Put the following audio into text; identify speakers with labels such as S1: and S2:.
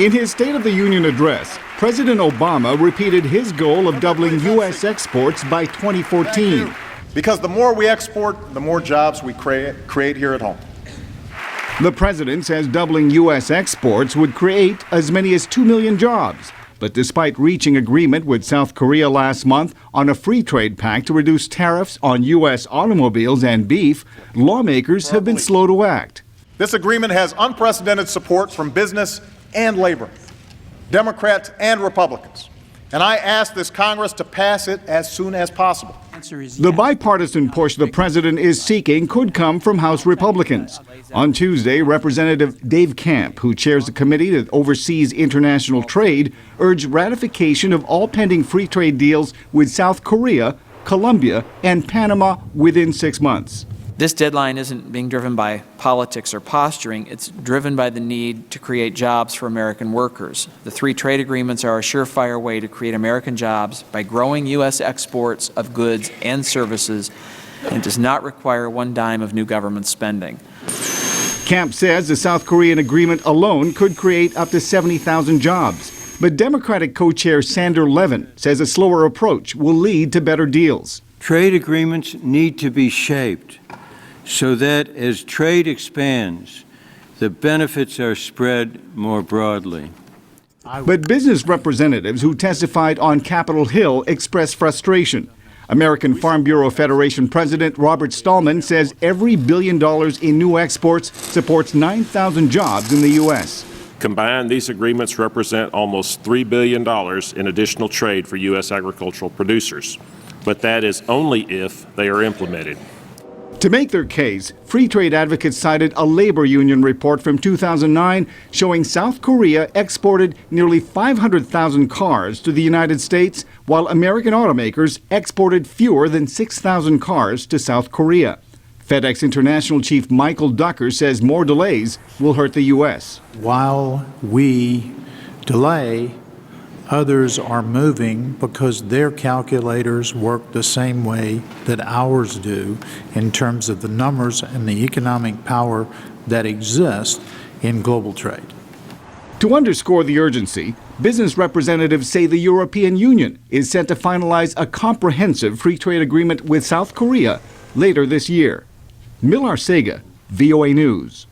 S1: In his State of the Union address, President Obama repeated his goal of doubling U.S. exports by 2014.
S2: Because the more we export, the more jobs we create here at home.
S1: The president says doubling U.S. exports would create as many as 2 million jobs. But despite reaching agreement with South Korea last month on a free trade pact to reduce tariffs on U.S. automobiles and beef, lawmakers have been slow to act.
S2: This agreement has unprecedented support from business and labor, Democrats and Republicans. And I ask this Congress to pass it as soon as possible.
S1: The bipartisan push the president is seeking could come from House Republicans. On Tuesday, Representative Dave Camp, who chairs the committee that oversees international trade, urged ratification of all pending free trade deals with South Korea, Colombia, and Panama within 6 months.
S3: This deadline isn't being driven by politics or posturing. It's driven by the need to create jobs for American workers. The 3 trade agreements are a surefire way to create American jobs by growing U.S. exports of goods and services, and does not require one dime of new government spending.
S1: Camp says the South Korean agreement alone could create up to 70,000 jobs. But Democratic co-chair Sander Levin says a slower approach will lead to better deals.
S4: Trade agreements need to be shaped so that as trade expands, the benefits are spread more broadly.
S1: But business representatives who testified on Capitol Hill expressed frustration. American Farm Bureau Federation President Robert Stallman says every $1 billion in new exports supports 9,000 jobs in the U.S.
S5: Combined, these agreements represent almost $3 billion in additional trade for U.S. agricultural producers. But that is only if they are implemented.
S1: To make their case, free trade advocates cited a labor union report from 2009 showing South Korea exported nearly 500,000 cars to the United States, while American automakers exported fewer than 6,000 cars to South Korea. FedEx International Chief Michael Ducker says more delays will hurt the U.S.
S6: While we delay, others are moving because their calculators work the same way that ours do in terms of the numbers and the economic power that exists in global trade.
S1: To underscore the urgency, business representatives say the European Union is set to finalize a comprehensive free trade agreement with South Korea later this year. Arcega, VOA News.